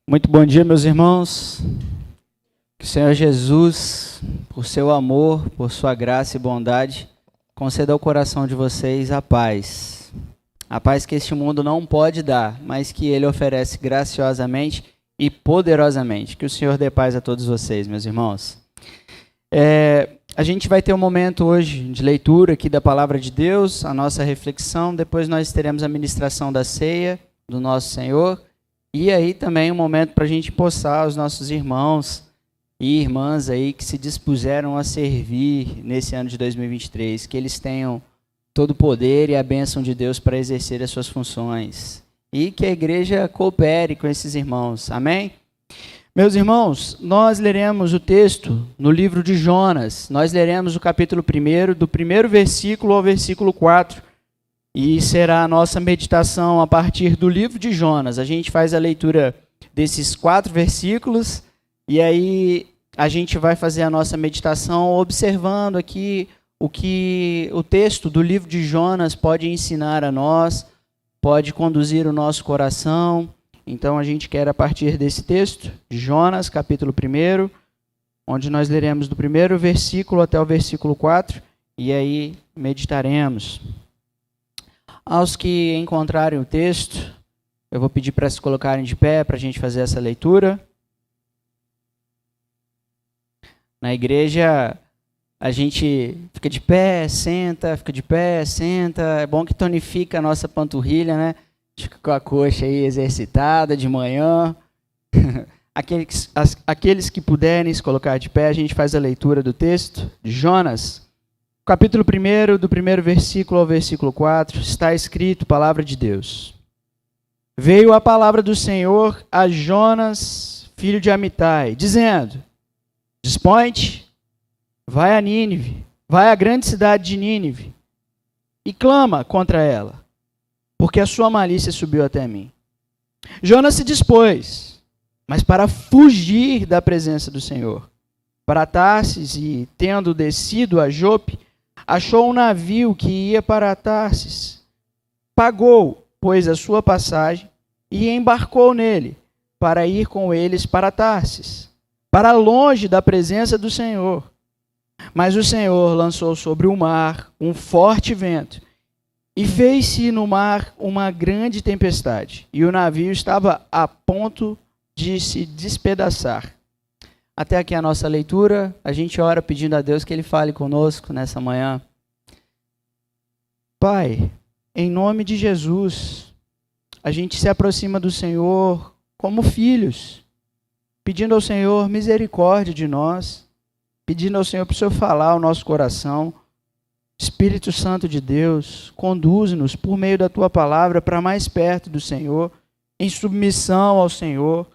Muito bom dia, meus irmãos. Que o Senhor Jesus, por seu amor, por sua graça e bondade, conceda ao coração de vocês a paz. A paz que este mundo não pode dar, mas que Ele oferece graciosamente e poderosamente. Que o Senhor dê paz a todos vocês, meus irmãos. A gente vai ter um momento hoje de leitura aqui da Palavra de Deus, a nossa reflexão. Depois nós teremos a ministração da ceia do nosso Senhor. E aí também um momento para a gente possar os nossos irmãos e irmãs aí que se dispuseram a servir nesse ano de 2023, que eles tenham todo o poder e a bênção de Deus para exercer as suas funções. E que a igreja coopere com esses irmãos. Amém? Meus irmãos, nós leremos o texto no livro de Jonas. Nós leremos o capítulo 1, do primeiro versículo ao versículo 4. E será a nossa meditação a partir do livro de Jonas. A gente faz a leitura desses 4 versículos e aí a gente vai fazer a nossa meditação observando aqui o que o texto do livro de Jonas pode ensinar a nós, pode conduzir o nosso coração. Então a gente quer, a partir desse texto, de Jonas, capítulo 1, onde nós leremos do primeiro versículo até o versículo 4, e aí meditaremos. Aos que encontrarem o texto, eu vou pedir para se colocarem de pé para a gente fazer essa leitura. Na igreja, a gente fica de pé, senta, fica de pé, senta. É bom que tonifica a nossa panturrilha, né? Fica com a coxa aí exercitada de manhã. Aqueles que puderem se colocar de pé, a gente faz a leitura do texto de Jonas. Capítulo 1, do primeiro versículo ao versículo 4, está escrito, palavra de Deus. Veio a palavra do Senhor a Jonas, filho de Amitai, dizendo: Dispõe-te, vai a Nínive, vai à grande cidade de Nínive, e clama contra ela, porque a sua malícia subiu até mim. Jonas se dispôs, mas para fugir da presença do Senhor, para Tarsis, e tendo descido a Jope, achou um navio que ia para Tarsis. Pagou, pois, a sua passagem e embarcou nele para ir com eles para Tarsis, para longe da presença do Senhor. Mas o Senhor lançou sobre o mar um forte vento e fez-se no mar uma grande tempestade, e o navio estava a ponto de se despedaçar. Até aqui a nossa leitura, a gente ora pedindo a Deus que Ele fale conosco nessa manhã. Pai, em nome de Jesus, a gente se aproxima do Senhor como filhos, pedindo ao Senhor misericórdia de nós, pedindo ao Senhor para o Senhor falar ao nosso coração. Espírito Santo de Deus, conduz-nos por meio da Tua palavra para mais perto do Senhor, em submissão ao Senhor,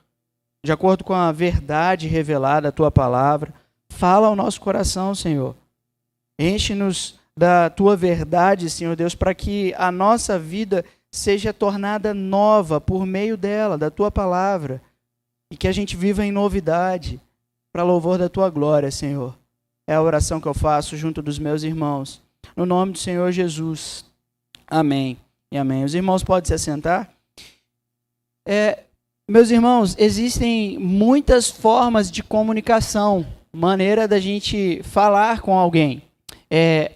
de acordo com a verdade revelada da Tua palavra. Fala ao nosso coração, Senhor. Enche-nos da Tua verdade, Senhor Deus, para que a nossa vida seja tornada nova por meio dela, da Tua palavra, e que a gente viva em novidade, para louvor da Tua glória, Senhor. É a oração que eu faço junto dos meus irmãos. No nome do Senhor Jesus. Amém e amém. Os irmãos podem se assentar. Meus irmãos, existem muitas formas de comunicação, maneira da gente falar com alguém.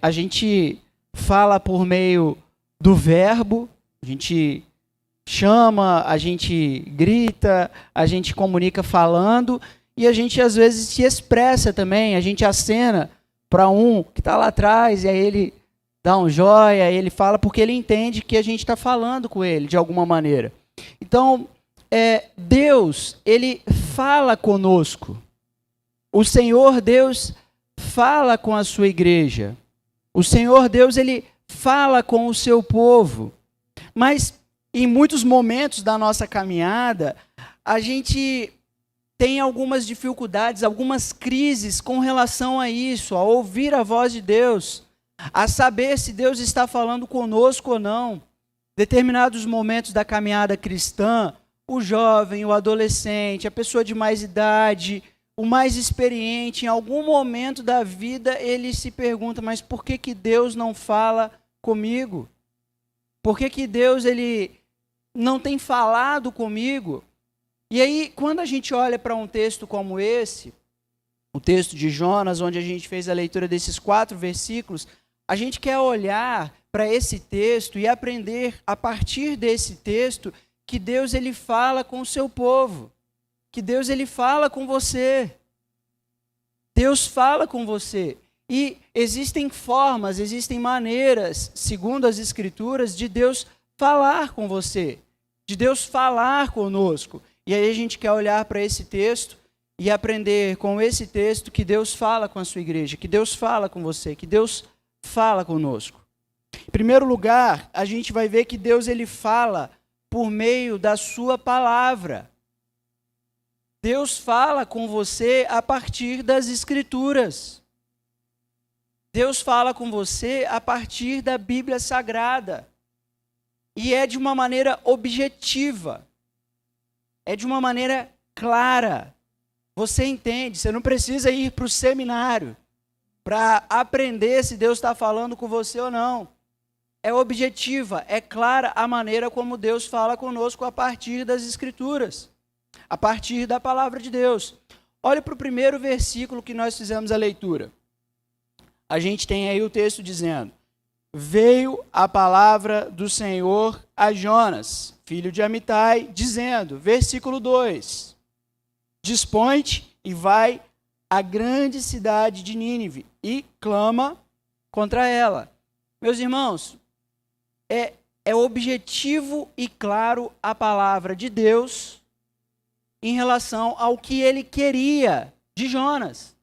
A gente fala por meio do verbo, a gente chama, a gente grita, a gente comunica falando, e a gente às vezes se expressa também, a gente acena para um que está lá atrás, e aí ele dá um joia, aí ele fala porque ele entende que a gente está falando com ele de alguma maneira. Então, Deus, Ele fala conosco. O Senhor Deus fala com a sua igreja. O Senhor Deus, Ele fala com o seu povo. Mas, em muitos momentos da nossa caminhada, a gente tem algumas dificuldades, algumas crises com relação a isso, a ouvir a voz de Deus, a saber se Deus está falando conosco ou não. Determinados momentos da caminhada cristã, o jovem, o adolescente, a pessoa de mais idade, o mais experiente, em algum momento da vida, ele se pergunta, mas por que Deus não fala comigo? Por que Deus ele não tem falado comigo? E aí, quando a gente olha para um texto como esse, o texto de Jonas, onde a gente fez a leitura desses 4 versículos, a gente quer olhar para esse texto e aprender a partir desse texto que Deus ele fala com o seu povo, que Deus ele fala com você. Deus fala com você. E existem formas, existem maneiras, segundo as Escrituras, de Deus falar com você, de Deus falar conosco. E aí a gente quer olhar para esse texto e aprender com esse texto que Deus fala com a sua igreja, que Deus fala com você, que Deus fala conosco. Em primeiro lugar, a gente vai ver que Deus ele fala por meio da sua palavra. Deus fala com você a partir das Escrituras. Deus fala com você a partir da Bíblia Sagrada. E é de uma maneira objetiva. É de uma maneira clara. Você entende, você não precisa ir para o seminário para aprender se Deus está falando com você ou não. É objetiva, é clara a maneira como Deus fala conosco a partir das Escrituras, a partir da palavra de Deus. Olhe para o primeiro versículo que nós fizemos a leitura. A gente tem aí o texto dizendo: veio a palavra do Senhor a Jonas, filho de Amitai, dizendo, versículo 2, dispõe-te e vai à grande cidade de Nínive e clama contra ela. Meus irmãos, é objetivo e claro a palavra de Deus em relação ao que ele queria de Jonas.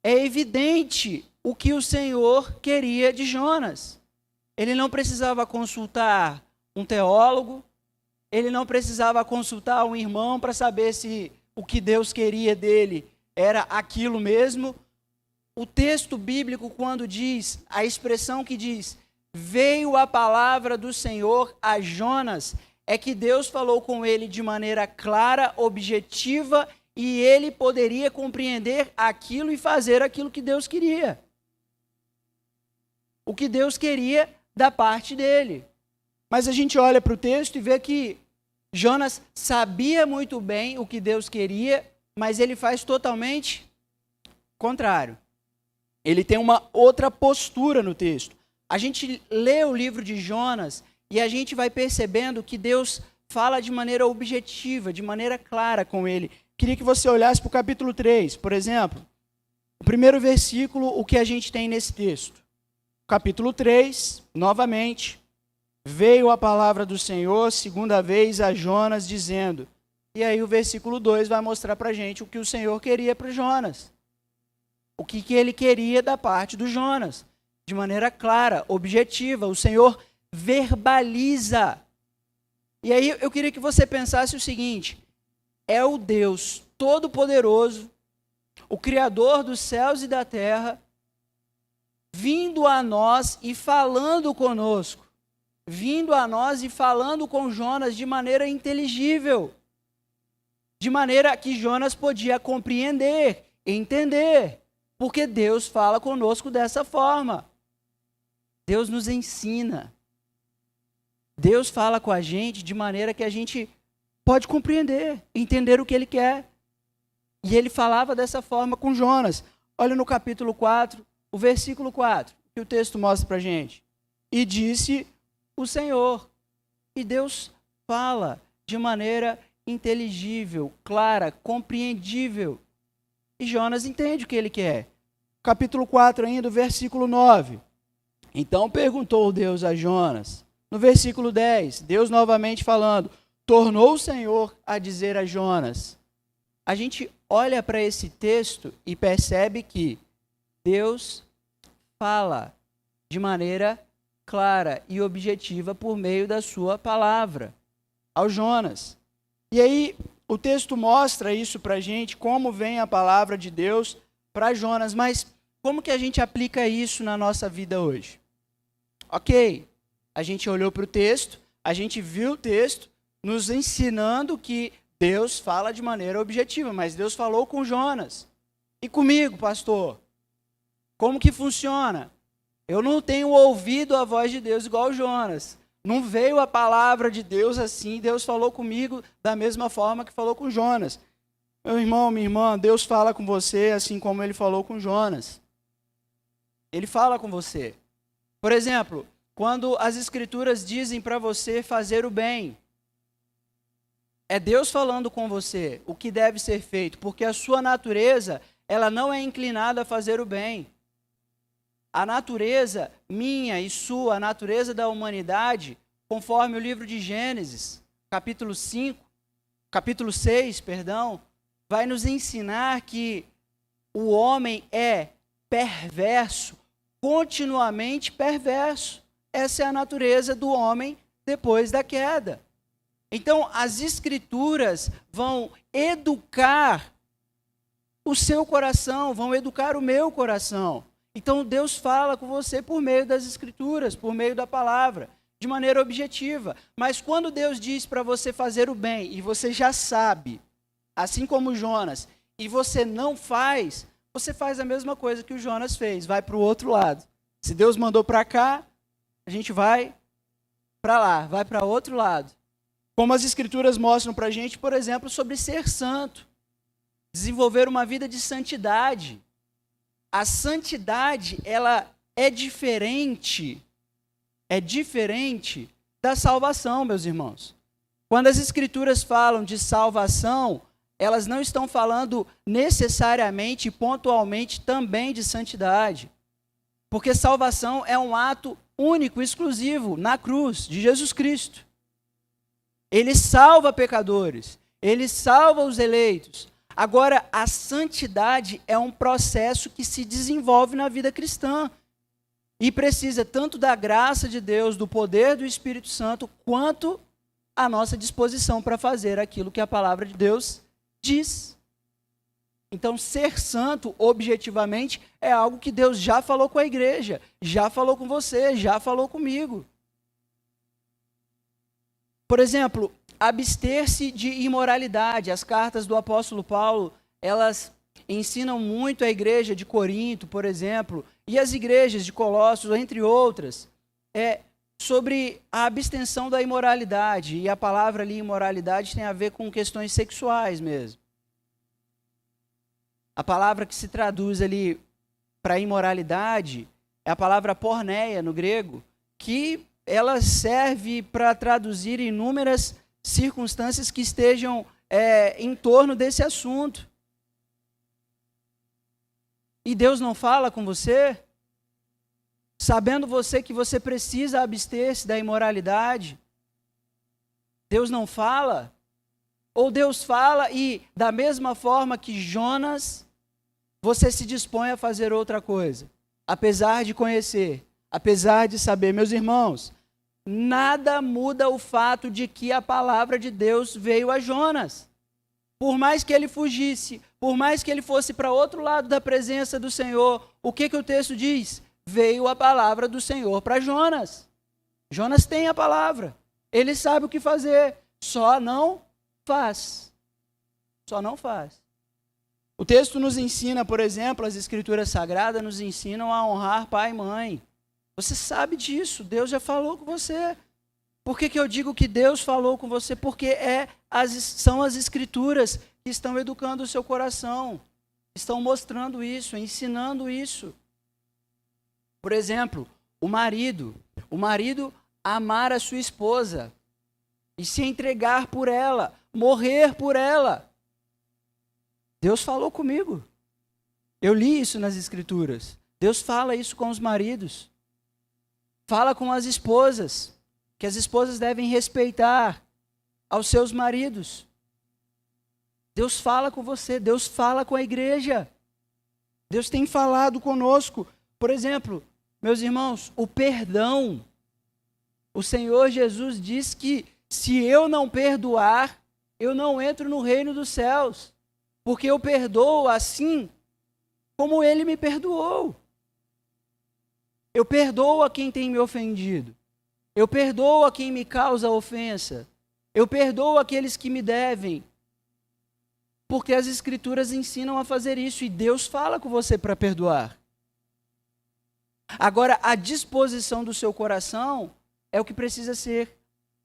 É evidente o que o Senhor queria de Jonas. Ele não precisava consultar um teólogo, ele não precisava consultar um irmão para saber se o que Deus queria dele era aquilo mesmo. O texto bíblico, quando diz, a expressão que diz, veio a palavra do Senhor a Jonas, é que Deus falou com ele de maneira clara, objetiva, e ele poderia compreender aquilo e fazer aquilo que Deus queria. O que Deus queria da parte dele. Mas a gente olha para o texto e vê que Jonas sabia muito bem o que Deus queria, mas ele faz totalmente contrário. Ele tem uma outra postura no texto. A gente lê o livro de Jonas e a gente vai percebendo que Deus fala de maneira objetiva, de maneira clara com ele. Queria que você olhasse para o capítulo 3, por exemplo. O primeiro versículo, o que a gente tem nesse texto. Capítulo 3, novamente, veio a palavra do Senhor, segunda vez a Jonas, dizendo. E aí o versículo 2 vai mostrar para a gente o que o Senhor queria para Jonas. O que ele queria da parte do Jonas. De maneira clara, objetiva. O Senhor verbaliza. E aí eu queria que você pensasse o seguinte. É o Deus Todo-Poderoso, o Criador dos céus e da terra, vindo a nós e falando conosco. Vindo a nós e falando com Jonas de maneira inteligível. De maneira que Jonas podia compreender, entender. Porque Deus fala conosco dessa forma. Deus nos ensina. Deus fala com a gente de maneira que a gente pode compreender, entender o que Ele quer. E Ele falava dessa forma com Jonas. Olha no capítulo 4, o versículo 4, que o texto mostra para a gente. E disse o Senhor. E Deus fala de maneira inteligível, clara, compreendível. E Jonas entende o que ele quer. Capítulo 4 ainda, versículo 9. Então perguntou Deus a Jonas. No versículo 10, Deus novamente falando, tornou o Senhor a dizer a Jonas. A gente olha para esse texto e percebe que Deus fala de maneira clara e objetiva por meio da sua palavra ao Jonas. E aí o texto mostra isso para a gente, como vem a palavra de Deus para Jonas. Mas como que a gente aplica isso na nossa vida hoje? Ok, a gente olhou para o texto, a gente viu o texto, nos ensinando que Deus fala de maneira objetiva, mas Deus falou com Jonas. E comigo, pastor? Como que funciona? Eu não tenho ouvido a voz de Deus igual Jonas, Não veio a palavra de Deus assim, Deus falou comigo da mesma forma que falou com Jonas. Meu irmão, minha irmã, Deus fala com você assim como ele falou com Jonas. Ele fala com você. Por exemplo, quando as escrituras dizem para você fazer o bem, é Deus falando com você o que deve ser feito, porque a sua natureza, ela não é inclinada a fazer o bem. A natureza minha e sua, a natureza da humanidade, conforme o livro de Gênesis, capítulo 6, vai nos ensinar que o homem é perverso, continuamente perverso. Essa é a natureza do homem depois da queda. Então, as escrituras vão educar o seu coração, vão educar o meu coração. Então, Deus fala com você por meio das escrituras, por meio da palavra, de maneira objetiva. Mas quando Deus diz para você fazer o bem, e você já sabe, assim como Jonas, e você não faz, você faz a mesma coisa que o Jonas fez, vai para o outro lado. Se Deus mandou para cá, a gente vai para lá, vai para outro lado. Como as escrituras mostram para a gente, por exemplo, sobre ser santo, desenvolver uma vida de santidade. A santidade, ela é diferente da salvação, meus irmãos. Quando as escrituras falam de salvação, elas não estão falando necessariamente e pontualmente também de santidade. Porque salvação é um ato único, exclusivo, na cruz de Jesus Cristo. Ele salva pecadores, ele salva os eleitos. Agora, a santidade é um processo que se desenvolve na vida cristã e precisa tanto da graça de Deus, do poder do Espírito Santo, quanto a nossa disposição para fazer aquilo que a palavra de Deus diz. Então, ser santo, objetivamente, é algo que Deus já falou com a igreja, já falou com você, já falou comigo. Por exemplo, abster-se de imoralidade. As cartas do apóstolo Paulo, elas ensinam muito a igreja de Corinto, por exemplo, e as igrejas de Colossos, entre outras, sobre a abstenção da imoralidade. E a palavra ali, imoralidade, tem a ver com questões sexuais mesmo. A palavra que se traduz ali para imoralidade é a palavra porneia, no grego, que ela serve para traduzir inúmeras circunstâncias que estejam em torno desse assunto. E Deus não fala com você? Sabendo você que você precisa abster-se da imoralidade? Deus não fala? Ou Deus fala e, da mesma forma que Jonas, você se dispõe a fazer outra coisa, apesar de conhecer, apesar de saber. Meus irmãos, nada muda o fato de que a palavra de Deus veio a Jonas. Por mais que ele fugisse, por mais que ele fosse para outro lado da presença do Senhor, o que o texto diz? Veio a palavra do Senhor para Jonas. Jonas tem a palavra, ele sabe o que fazer, só não faz. Só não faz. O texto nos ensina, por exemplo, as escrituras sagradas nos ensinam a honrar pai e mãe. Você sabe disso, Deus já falou com você. Por que eu digo que Deus falou com você? Porque são as escrituras que estão educando o seu coração, estão mostrando isso, ensinando isso. Por exemplo, o marido amar a sua esposa e se entregar por ela, morrer por ela. Deus falou comigo. Eu li isso nas escrituras. Deus fala isso com os maridos. Fala com as esposas, que as esposas devem respeitar aos seus maridos. Deus fala com você, Deus fala com a igreja. Deus tem falado conosco. Por exemplo, meus irmãos, o perdão. O Senhor Jesus diz que se eu não perdoar, eu não entro no reino dos céus. Porque eu perdoo assim como Ele me perdoou. Eu perdoo a quem tem me ofendido. Eu perdoo a quem me causa ofensa. Eu perdoo aqueles que me devem. Porque as Escrituras ensinam a fazer isso e Deus fala com você para perdoar. Agora, a disposição do seu coração é o que precisa ser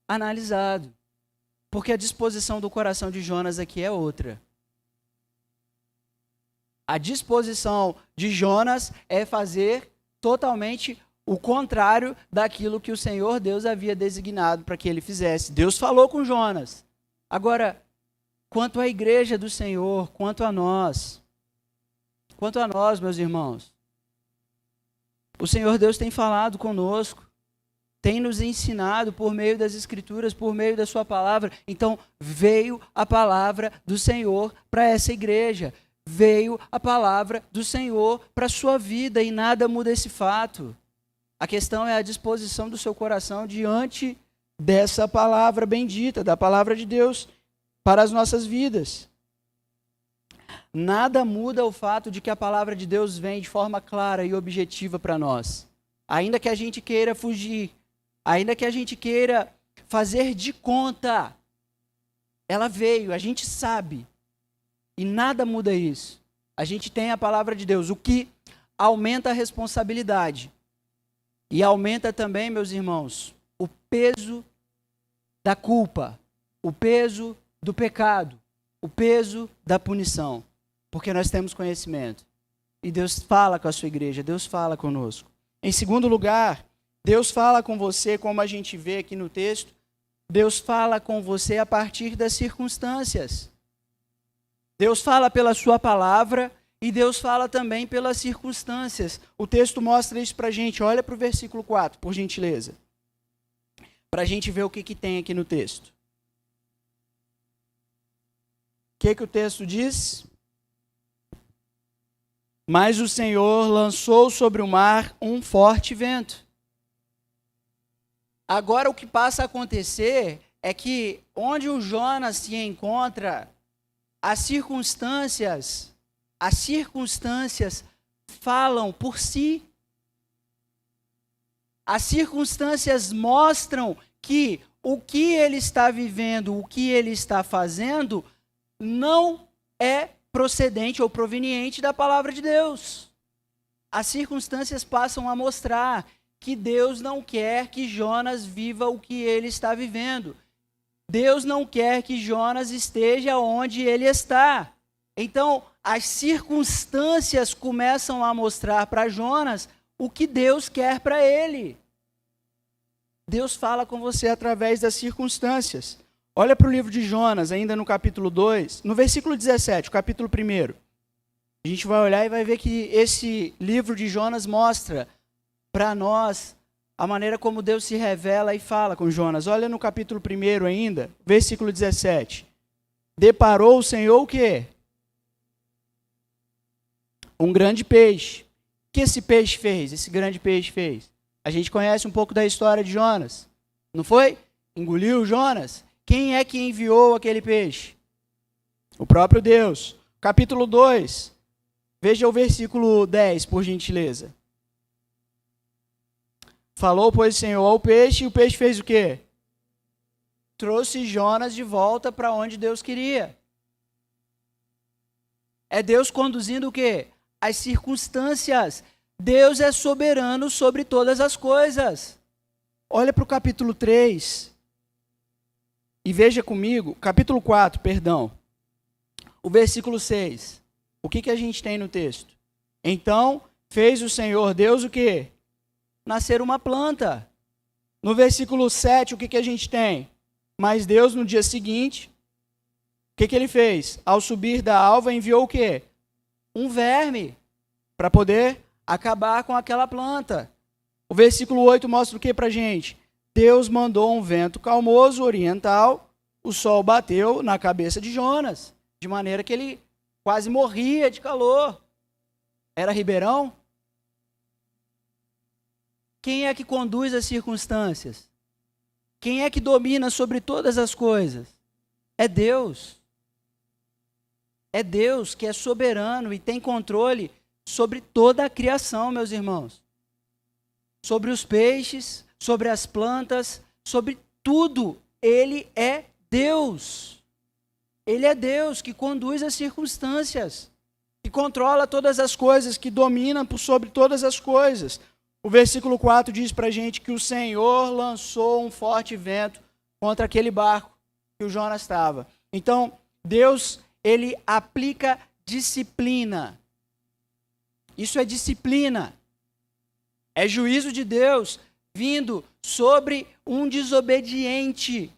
analisado. Porque a disposição do coração de Jonas aqui é outra. A disposição de Jonas é fazer totalmente o contrário daquilo que o Senhor Deus havia designado para que ele fizesse. Deus falou com Jonas. Agora, quanto à igreja do Senhor, quanto a nós, meus irmãos, o Senhor Deus tem falado conosco, tem nos ensinado por meio das Escrituras, por meio da sua palavra. Então, veio a palavra do Senhor para essa igreja. Veio a palavra do Senhor para a sua vida e nada muda esse fato. A questão é a disposição do seu coração diante dessa palavra bendita, da palavra de Deus para as nossas vidas. Nada muda o fato de que a palavra de Deus vem de forma clara e objetiva para nós. Ainda que a gente queira fugir, ainda que a gente queira fazer de conta, ela veio, a gente sabe. E nada muda isso. A gente tem a palavra de Deus, o que aumenta a responsabilidade. E aumenta também, meus irmãos, o peso da culpa, o peso do pecado, o peso da punição. Porque nós temos conhecimento. E Deus fala com a sua igreja, Deus fala conosco. Em segundo lugar, Deus fala com você, como a gente vê aqui no texto, Deus fala com você a partir das circunstâncias. Deus fala pela sua palavra e Deus fala também pelas circunstâncias. O texto mostra isso para a gente. Olha para o versículo 4, por gentileza. Para a gente ver o que tem aqui no texto. O que o texto diz? Mas o Senhor lançou sobre o mar um forte vento. Agora o que passa a acontecer é que onde o Jonas se encontra, as circunstâncias falam por si. As circunstâncias mostram que o que ele está vivendo, o que ele está fazendo, não é procedente ou proveniente da palavra de Deus. As circunstâncias passam a mostrar que Deus não quer que Jonas viva o que ele está vivendo. Deus não quer que Jonas esteja onde ele está. Então, as circunstâncias começam a mostrar para Jonas o que Deus quer para ele. Deus fala com você através das circunstâncias. Olha para o livro de Jonas, ainda no capítulo 2, no versículo 17, o capítulo 1. A gente vai olhar e vai ver que esse livro de Jonas mostra para nós a maneira como Deus se revela e fala com Jonas. Olha no capítulo 1 ainda, versículo 17. Deparou o Senhor o quê? Um grande peixe. O que esse peixe fez? Esse grande peixe fez? A gente conhece um pouco da história de Jonas. Não foi? Engoliu Jonas. Quem é que enviou aquele peixe? O próprio Deus. Capítulo 2. Veja o versículo 10, por gentileza. Falou, pois, o Senhor ao peixe, e o peixe fez o quê? Trouxe Jonas de volta para onde Deus queria. É Deus conduzindo o quê? As circunstâncias. Deus é soberano sobre todas as coisas. Olha para o capítulo 3 e veja comigo, capítulo 4, perdão, o versículo 6. O que a gente tem no texto? Então, fez o Senhor Deus o quê? Nascer uma planta. No versículo 7, o que a gente tem? Mas Deus, no dia seguinte, o que ele fez? Ao subir da alva, enviou o quê? Um verme, para poder acabar com aquela planta. O versículo 8 mostra o que para a gente? Deus mandou um vento calmoso, oriental, o sol bateu na cabeça de Jonas, de maneira que ele quase morria de calor. Era Ribeirão? Quem é que conduz as circunstâncias? Quem é que domina sobre todas as coisas? É Deus. É Deus que é soberano e tem controle sobre toda a criação, meus irmãos. Sobre os peixes, sobre as plantas, sobre tudo. Ele é Deus. Ele é Deus que conduz as circunstâncias, que controla todas as coisas, que domina sobre todas as coisas. O versículo 4 diz para a gente que o Senhor lançou um forte vento contra aquele barco que o Jonas estava. Então, Deus, ele aplica disciplina. Isso é disciplina. É juízo de Deus vindo sobre um desobediente.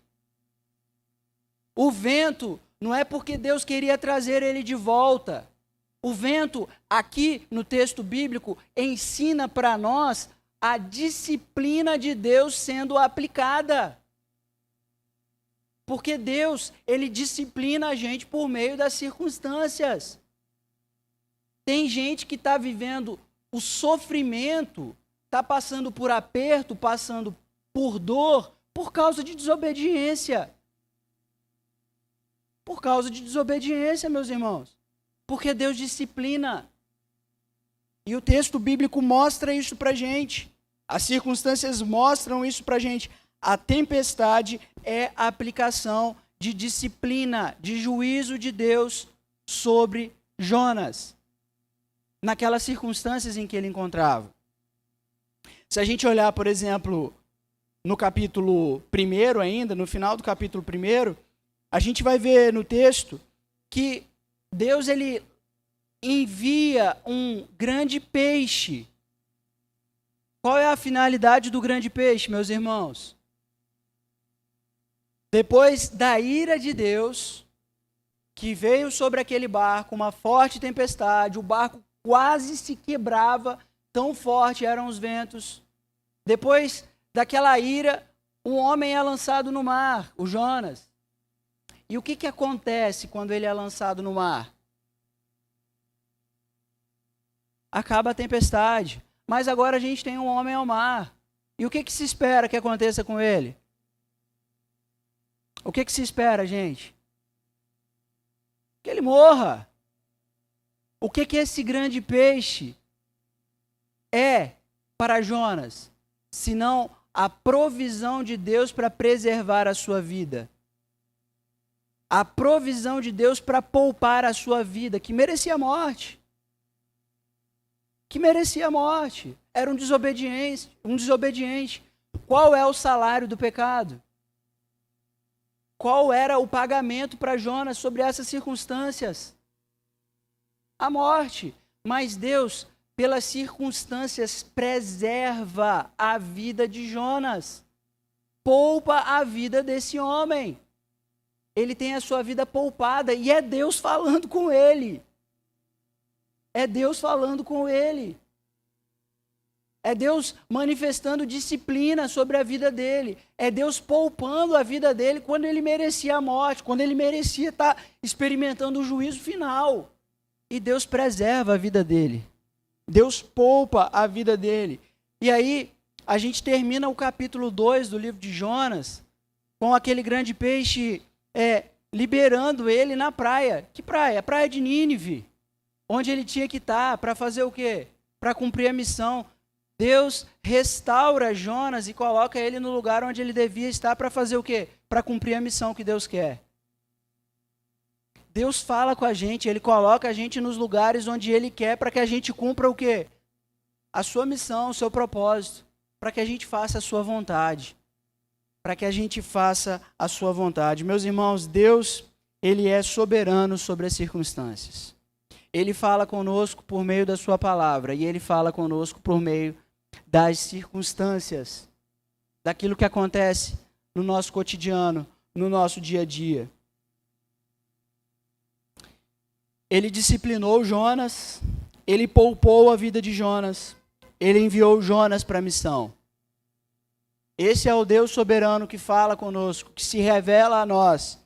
O vento não é porque Deus queria trazer ele de volta. O vento, aqui no texto bíblico, ensina para nós a disciplina de Deus sendo aplicada. Porque Deus, ele disciplina a gente por meio das circunstâncias. Tem gente que está vivendo o sofrimento, está passando por aperto, passando por dor, por causa de desobediência. Por causa de desobediência, meus irmãos. Porque Deus disciplina. E o texto bíblico mostra isso para a gente. As circunstâncias mostram isso para a gente. A tempestade é a aplicação de disciplina, de juízo de Deus sobre Jonas, naquelas circunstâncias em que ele encontrava. Se a gente olhar, por exemplo, no capítulo 1 ainda, no final do capítulo 1, a gente vai ver no texto que Deus, ele envia um grande peixe. Qual é a finalidade do grande peixe, meus irmãos? Depois da ira de Deus, que veio sobre aquele barco, uma forte tempestade, o barco quase se quebrava, tão forte eram os ventos. Depois daquela ira, um homem é lançado no mar, o Jonas. E o que acontece quando ele é lançado no mar? Acaba a tempestade. Mas agora a gente tem um homem ao mar. E o que se espera que aconteça com ele? O que se espera, gente? Que ele morra. O que esse grande peixe é para Jonas, senão a provisão de Deus para preservar a sua vida? A provisão de Deus para poupar a sua vida, que merecia a morte. Que merecia a morte. Era um desobediente. Qual é o salário do pecado? Qual era o pagamento para Jonas sobre essas circunstâncias? A morte. Mas Deus, pelas circunstâncias, preserva a vida de Jonas. Poupa a vida desse homem. Ele tem a sua vida poupada e é Deus falando com ele. É Deus falando com ele. É Deus manifestando disciplina sobre a vida dele. É Deus poupando a vida dele quando ele merecia a morte, quando ele merecia estar experimentando o juízo final. E Deus preserva a vida dele. Deus poupa a vida dele. E aí, a gente termina o capítulo 2 do livro de Jonas com aquele grande peixe liberando ele na praia. Que praia? A praia de Nínive. Onde ele tinha que estar para fazer o quê? Para cumprir a missão. Deus restaura Jonas e coloca ele no lugar onde ele devia estar para fazer o quê? Para cumprir a missão que Deus quer. Deus fala com a gente, ele coloca a gente nos lugares onde ele quer para que a gente cumpra o quê? A sua missão, o seu propósito, para que a gente faça a sua vontade. Para que a gente faça a sua vontade. Meus irmãos, Deus, ele é soberano sobre as circunstâncias. Ele fala conosco por meio da sua palavra e ele fala conosco por meio das circunstâncias, daquilo que acontece no nosso cotidiano, no nosso dia a dia. Ele disciplinou Jonas, ele poupou a vida de Jonas, ele enviou Jonas para a missão. Esse é o Deus soberano que fala conosco, que se revela a nós.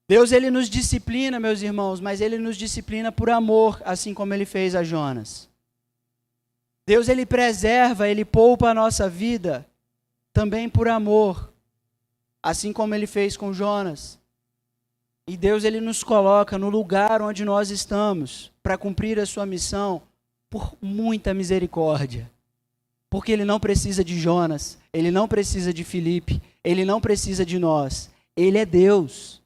Deus, ele nos disciplina, meus irmãos, mas ele nos disciplina por amor, assim como ele fez a Jonas. Deus, ele preserva, ele poupa a nossa vida também por amor, assim como ele fez com Jonas. E Deus, ele nos coloca no lugar onde nós estamos para cumprir a sua missão por muita misericórdia. Porque ele não precisa de Jonas, ele não precisa de Filipe, ele não precisa de nós. Ele é Deus,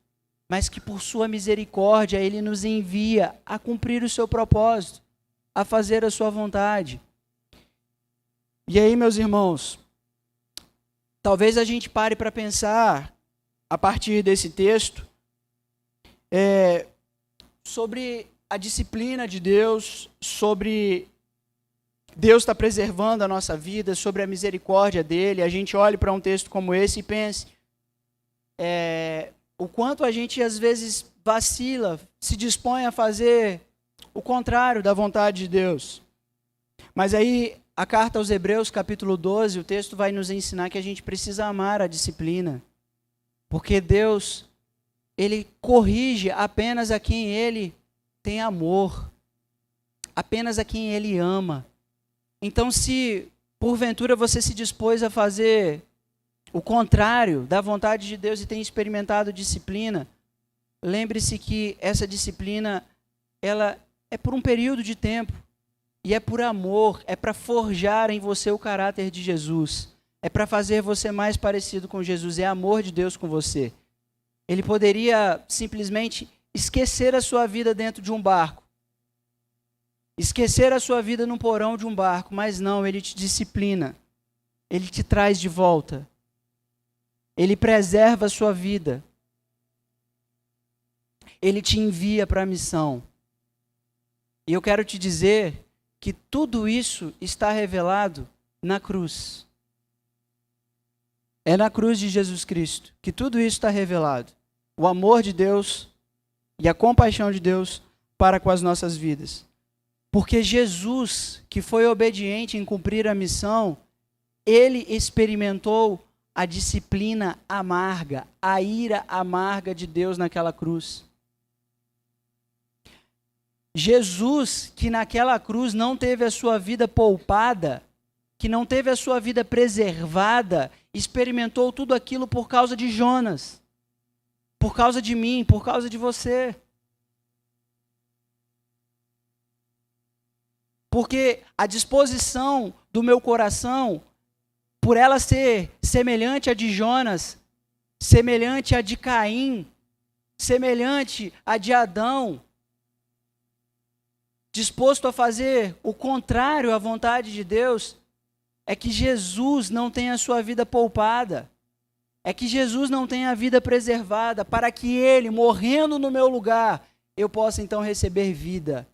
mas que por sua misericórdia ele nos envia a cumprir o seu propósito, a fazer a sua vontade. E aí, meus irmãos, talvez a gente pare para pensar, a partir desse texto, sobre a disciplina de Deus, sobre Deus estar preservando a nossa vida, sobre a misericórdia dele. A gente olhe para um texto como esse e pense o quanto a gente às vezes vacila, se dispõe a fazer o contrário da vontade de Deus. Mas aí, a carta aos Hebreus, capítulo 12, o texto vai nos ensinar que a gente precisa amar a disciplina. Porque Deus, ele corrige apenas a quem ele tem amor, apenas a quem ele ama. Então, se porventura você se dispôs a fazer o contrário da vontade de Deus e tem experimentado disciplina, lembre-se que essa disciplina, ela é por um período de tempo, e é por amor, é para forjar em você o caráter de Jesus, é para fazer você mais parecido com Jesus, é amor de Deus com você. Ele poderia simplesmente esquecer a sua vida dentro de um barco, esquecer a sua vida no porão de um barco, mas não, ele te disciplina, ele te traz de volta, ele preserva a sua vida, ele te envia para a missão. E eu quero te dizer que tudo isso está revelado na cruz. É na cruz de Jesus Cristo que tudo isso está revelado. O amor de Deus e a compaixão de Deus para com as nossas vidas. Porque Jesus, que foi obediente em cumprir a missão, ele experimentou a disciplina amarga, a ira amarga de Deus naquela cruz. Jesus, que naquela cruz não teve a sua vida poupada, que não teve a sua vida preservada, experimentou tudo aquilo por causa de Jonas, por causa de mim, por causa de você. Porque a disposição do meu coração, por ela ser semelhante à de Jonas, semelhante à de Caim, semelhante à de Adão, disposto a fazer o contrário à vontade de Deus, é que Jesus não tem a sua vida poupada, é que Jesus não tem a vida preservada, para que ele, morrendo no meu lugar, eu possa então receber vida,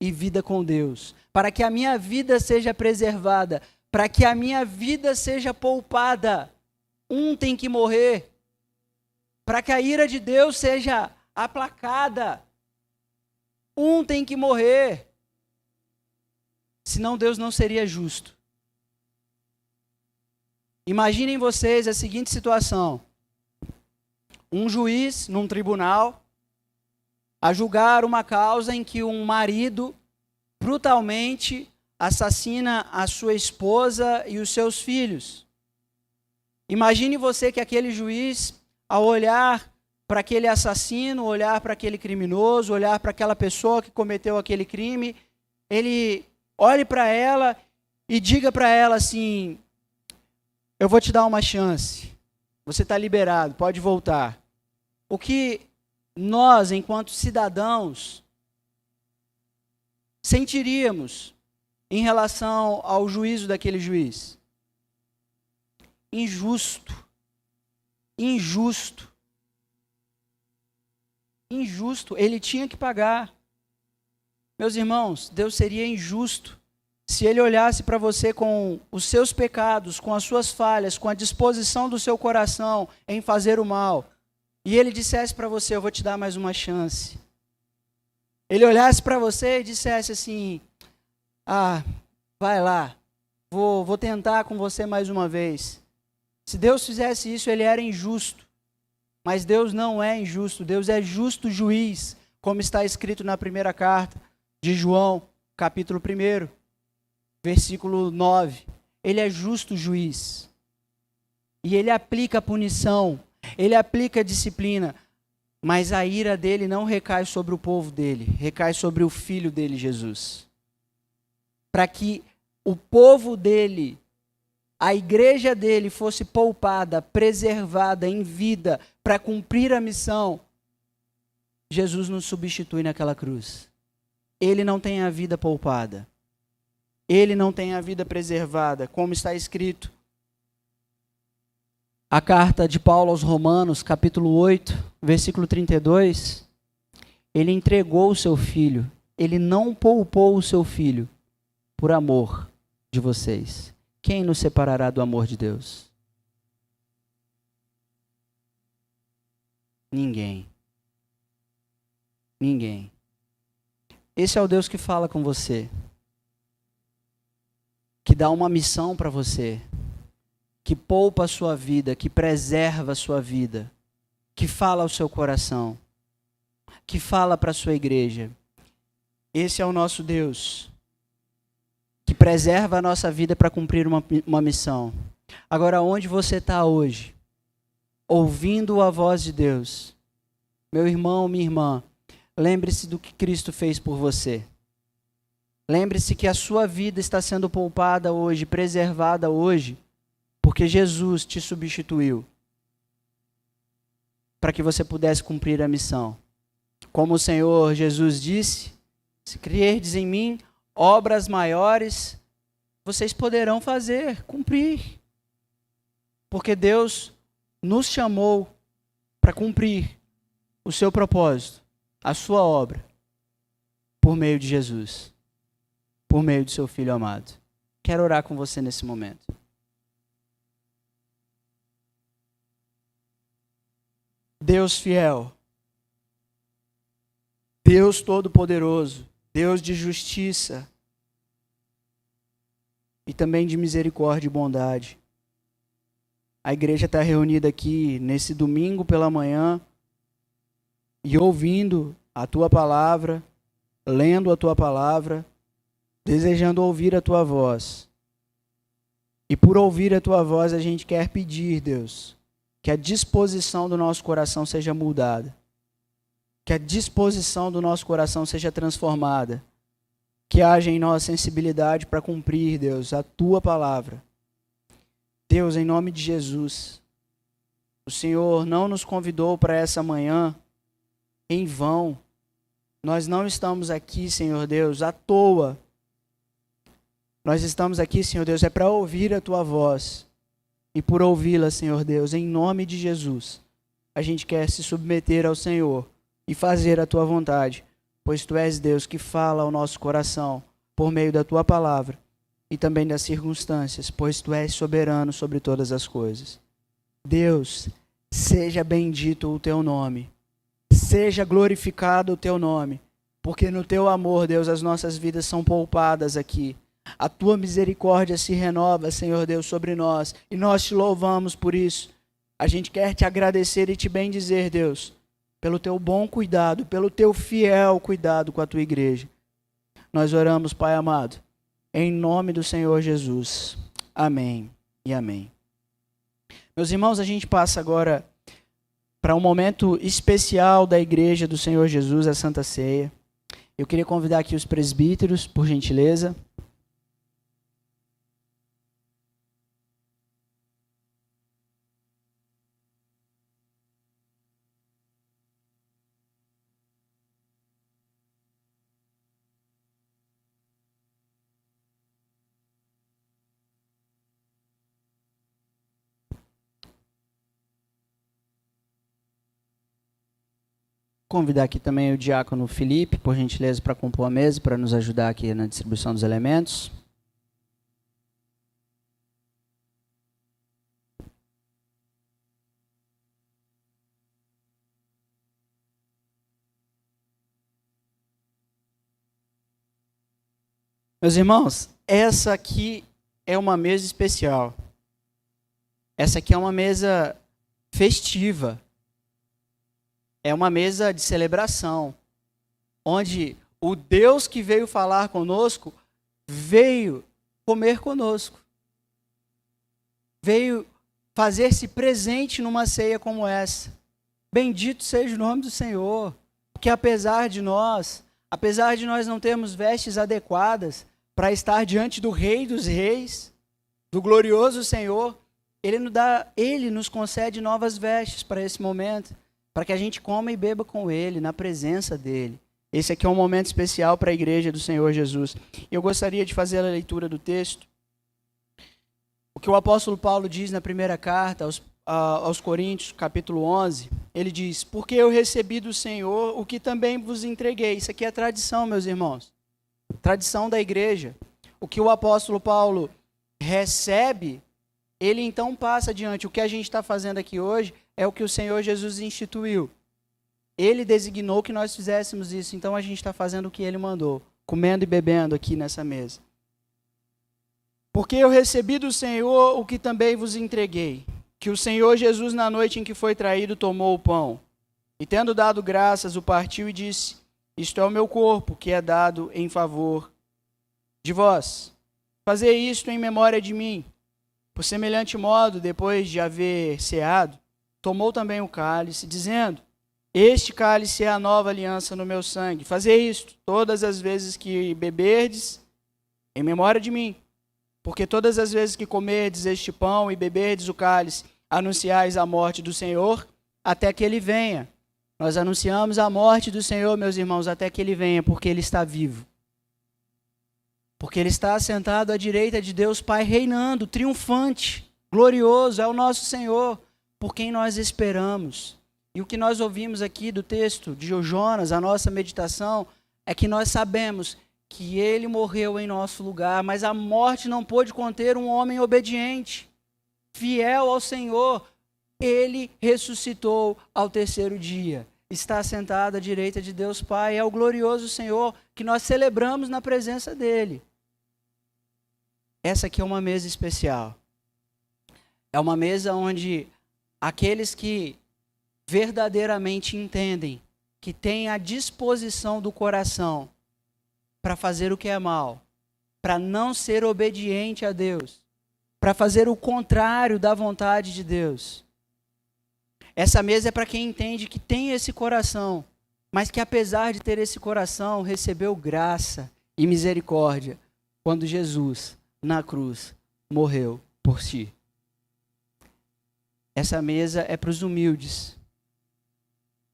e vida com Deus, para que a minha vida seja preservada, para que a minha vida seja poupada, um tem que morrer, para que a ira de Deus seja aplacada, um tem que morrer, senão Deus não seria justo. Imaginem vocês a seguinte situação: um juiz num tribunal a julgar uma causa em que um marido brutalmente assassina a sua esposa e os seus filhos. Imagine você que aquele juiz, ao olhar para aquele assassino, olhar para aquele criminoso, olhar para aquela pessoa que cometeu aquele crime, ele olhe para ela e diga para ela assim: eu vou te dar uma chance, você está liberado, pode voltar. O que nós, enquanto cidadãos, sentiríamos em relação ao juízo daquele juiz? Injusto. Injusto. Injusto. Ele tinha que pagar. Meus irmãos, Deus seria injusto se ele olhasse para você com os seus pecados, com as suas falhas, com a disposição do seu coração em fazer o mal, e ele dissesse para você: eu vou te dar mais uma chance. Ele olhasse para você e dissesse assim: vai lá, vou tentar com você mais uma vez. Se Deus fizesse isso, ele era injusto. Mas Deus não é injusto, Deus é justo juiz, como está escrito na primeira carta de João, capítulo 1, versículo 9. Ele é justo juiz. E ele aplica a punição, ele aplica a disciplina, mas a ira dele não recai sobre o povo dele, recai sobre o Filho dele, Jesus. Para que o povo dele, a igreja dele fosse poupada, preservada em vida, para cumprir a missão, Jesus nos substitui naquela cruz. Ele não tem a vida poupada. ele não tem a vida preservada, como está escrito. A carta de Paulo aos Romanos, capítulo 8, versículo 32, ele entregou o seu filho, ele não poupou o seu filho por amor de vocês. Quem nos separará do amor de Deus? Ninguém. Ninguém. Esse é o Deus que fala com você, que dá uma missão para você, que poupa a sua vida, que preserva a sua vida, que fala ao seu coração, que fala para a sua igreja. Esse é o nosso Deus, que preserva a nossa vida para cumprir uma missão. Agora, onde você está hoje, ouvindo a voz de Deus, meu irmão, minha irmã, lembre-se do que Cristo fez por você. Lembre-se que a sua vida está sendo poupada hoje, preservada hoje, porque Jesus te substituiu para que você pudesse cumprir a missão. Como o Senhor Jesus disse, se crierdes em mim, obras maiores vocês poderão fazer, cumprir. Porque Deus nos chamou para cumprir o seu propósito, a sua obra, por meio de Jesus, por meio do seu Filho amado. Quero orar com você nesse momento. Deus fiel, Deus todo-poderoso, Deus de justiça e também de misericórdia e bondade. A igreja está reunida aqui nesse domingo pela manhã e ouvindo a tua palavra, lendo a tua palavra, desejando ouvir a tua voz. E por ouvir a tua voz a gente quer pedir, Deus, que a disposição do nosso coração seja mudada. Que a disposição do nosso coração seja transformada. Que haja em nós sensibilidade para cumprir, Deus, a tua palavra. Deus, em nome de Jesus, o Senhor não nos convidou para essa manhã em vão. Nós não estamos aqui, Senhor Deus, à toa. Nós estamos aqui, Senhor Deus, é para ouvir a tua voz. E por ouvi-la, Senhor Deus, em nome de Jesus, a gente quer se submeter ao Senhor e fazer a tua vontade, pois tu és Deus que fala ao nosso coração por meio da tua palavra e também das circunstâncias, pois tu és soberano sobre todas as coisas. Deus, seja bendito o teu nome, seja glorificado o teu nome, porque no teu amor, Deus, as nossas vidas são poupadas aqui. A tua misericórdia se renova, Senhor Deus, sobre nós, e nós te louvamos por isso. A gente quer te agradecer e te bendizer, Deus, pelo teu bom cuidado, pelo teu fiel cuidado com a tua igreja. Nós oramos, Pai amado, em nome do Senhor Jesus. Amém e amém. Meus irmãos, a gente passa agora para um momento especial da igreja do Senhor Jesus, a Santa Ceia. Eu queria convidar aqui os presbíteros, por gentileza. Convidar aqui também o diácono Felipe, por gentileza, para compor a mesa, para nos ajudar aqui na distribuição dos elementos. Meus irmãos, essa aqui é uma mesa especial. Essa aqui é uma mesa festiva. É uma mesa de celebração, onde o Deus que veio falar conosco, veio comer conosco. Veio fazer-se presente numa ceia como essa. Bendito seja o nome do Senhor, porque apesar de nós não termos vestes adequadas para estar diante do Rei dos Reis, do glorioso Senhor, Ele nos concede novas vestes para esse momento, para que a gente coma e beba com Ele, na presença dEle. Esse aqui é um momento especial para a igreja do Senhor Jesus. Eu gostaria de fazer a leitura do texto. O que o apóstolo Paulo diz na primeira carta aos Coríntios, capítulo 11, ele diz: porque eu recebi do Senhor o que também vos entreguei. Isso aqui é tradição, meus irmãos. Tradição da igreja. O que o apóstolo Paulo recebe, ele então passa adiante. O que a gente está fazendo aqui hoje é o que o Senhor Jesus instituiu. Ele designou que nós fizéssemos isso, então a gente está fazendo o que ele mandou, comendo e bebendo aqui nessa mesa. Porque eu recebi do Senhor o que também vos entreguei, que o Senhor Jesus, na noite em que foi traído, tomou o pão, e tendo dado graças, o partiu e disse: isto é o meu corpo, que é dado em favor de vós. Fazei isto em memória de mim. Por semelhante modo, depois de haver ceado, tomou também o cálice, dizendo: este cálice é a nova aliança no meu sangue. Fazei isto todas as vezes que beberdes, em memória de mim. Porque todas as vezes que comerdes este pão e beberdes o cálice, anunciais a morte do Senhor, até que ele venha. Nós anunciamos a morte do Senhor, meus irmãos, até que ele venha, porque ele está vivo. Porque ele está assentado à direita de Deus Pai, reinando, triunfante, glorioso, é o nosso Senhor, por quem nós esperamos. E o que nós ouvimos aqui do texto de Jonas, a nossa meditação, é que nós sabemos que ele morreu em nosso lugar, mas a morte não pôde conter um homem obediente, fiel ao Senhor. Ele ressuscitou ao terceiro dia, está sentado à direita de Deus Pai, é o glorioso Senhor que nós celebramos na presença dele. Essa aqui é uma mesa especial. É uma mesa onde aqueles que verdadeiramente entendem, que têm a disposição do coração para fazer o que é mal, para não ser obediente a Deus, para fazer o contrário da vontade de Deus. Essa mesa é para quem entende que tem esse coração, mas que apesar de ter esse coração, recebeu graça e misericórdia quando Jesus, na cruz, morreu por si. Essa mesa é para os humildes.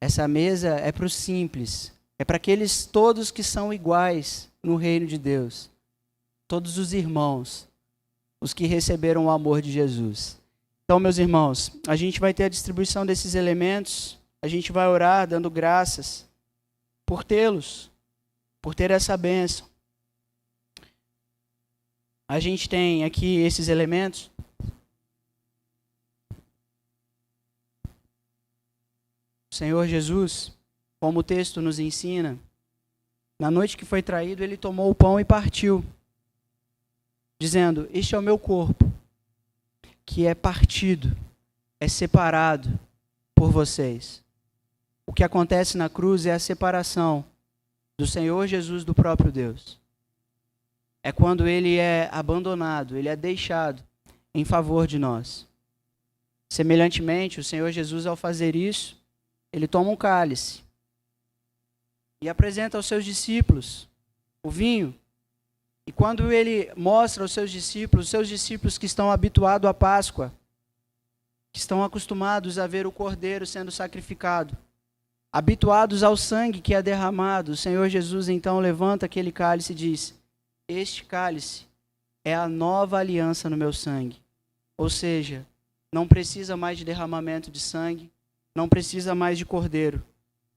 Essa mesa é para os simples. É para aqueles todos que são iguais no reino de Deus. Todos os irmãos, os que receberam o amor de Jesus. Então, meus irmãos, a gente vai ter a distribuição desses elementos. A gente vai orar dando graças por tê-los, por ter essa bênção. A gente tem aqui esses elementos. O Senhor Jesus, como o texto nos ensina, na noite que foi traído, ele tomou o pão e partiu, dizendo: este é o meu corpo, que é partido, é separado por vocês. O que acontece na cruz é a separação do Senhor Jesus do próprio Deus. É quando ele é abandonado, ele é deixado em favor de nós. Semelhantemente, o Senhor Jesus, ao fazer isso, ele toma um cálice e apresenta aos seus discípulos o vinho. E quando ele mostra aos seus discípulos que estão habituados à Páscoa, que estão acostumados a ver o cordeiro sendo sacrificado, habituados ao sangue que é derramado, o Senhor Jesus então levanta aquele cálice e diz: este cálice é a nova aliança no meu sangue. Ou seja, não precisa mais de derramamento de sangue, não precisa mais de cordeiro,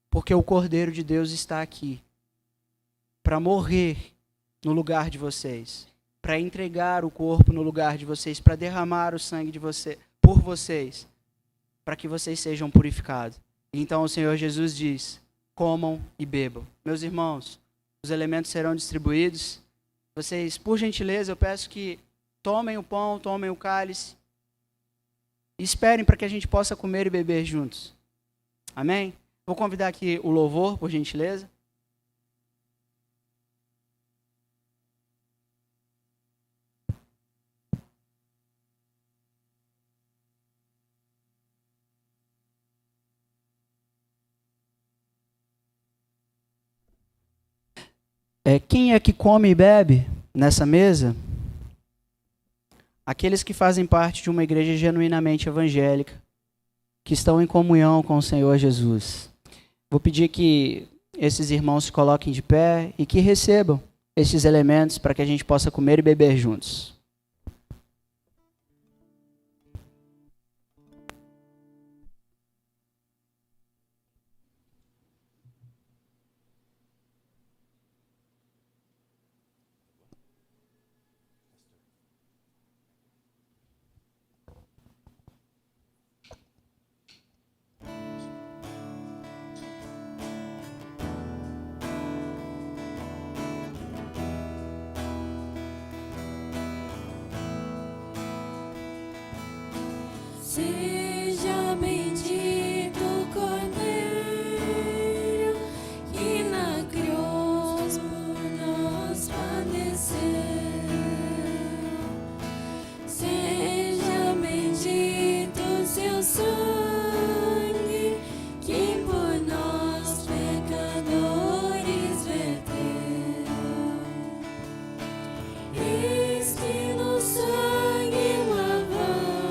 porque o Cordeiro de Deus está aqui para morrer no lugar de vocês, para entregar o corpo no lugar de vocês, para derramar o sangue de você, por vocês, para que vocês sejam purificados. Então o Senhor Jesus diz: comam e bebam. Meus irmãos, os elementos serão distribuídos. Vocês, por gentileza, eu peço que tomem o pão, tomem o cálice, e esperem para que a gente possa comer e beber juntos. Amém? Vou convidar aqui o louvor, por gentileza. Quem é que come e bebe nessa mesa? Aqueles que fazem parte de uma igreja genuinamente evangélica, que estão em comunhão com o Senhor Jesus. Vou pedir que esses irmãos se coloquem de pé e que recebam esses elementos para que a gente possa comer e beber juntos. Seja bendito o Cordeiro que na cruz por nós padeceu. Seja bendito seu sangue que por nós pecadores verteu. Eis que no sangue lavado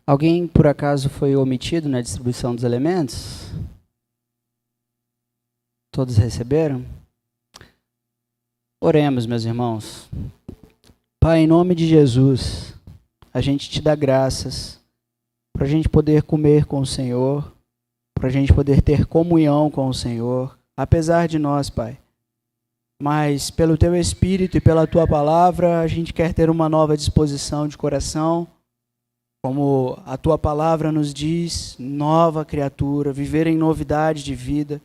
Alguém, por acaso, foi omitido na distribuição dos elementos? Todos receberam? Oremos, meus irmãos. Pai, em nome de Jesus, a gente te dá graças para a gente poder comer com o Senhor, para a gente poder ter comunhão com o Senhor, apesar de nós, Pai. Mas pelo Teu Espírito e pela Tua Palavra, a gente quer ter uma nova disposição de coração, como a Tua Palavra nos diz, nova criatura, viver em novidade de vida.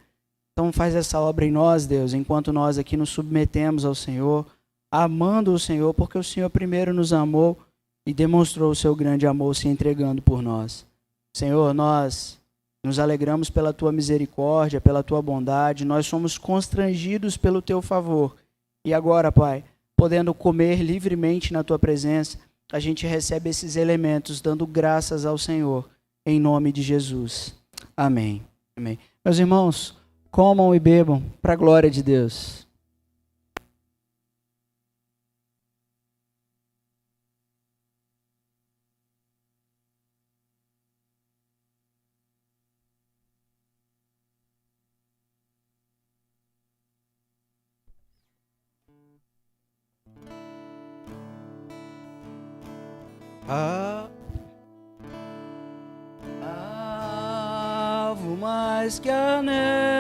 Então faz essa obra em nós, Deus, enquanto nós aqui nos submetemos ao Senhor, amando o Senhor, porque o Senhor primeiro nos amou e demonstrou o seu grande amor se entregando por nós. Senhor, nós nos alegramos pela Tua misericórdia, pela Tua bondade, nós somos constrangidos pelo Teu favor. E agora, Pai, podendo comer livremente na Tua presença, a gente recebe esses elementos, dando graças ao Senhor, em nome de Jesus. Amém. Amém. Meus irmãos, comam e bebam para a glória de Deus. Alvo mais que a neve,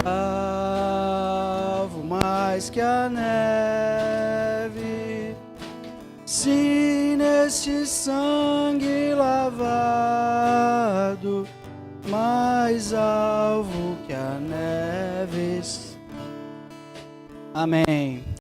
alvo mais que a neve, se neste sangue lavado, mais alvo que a neve. Amém.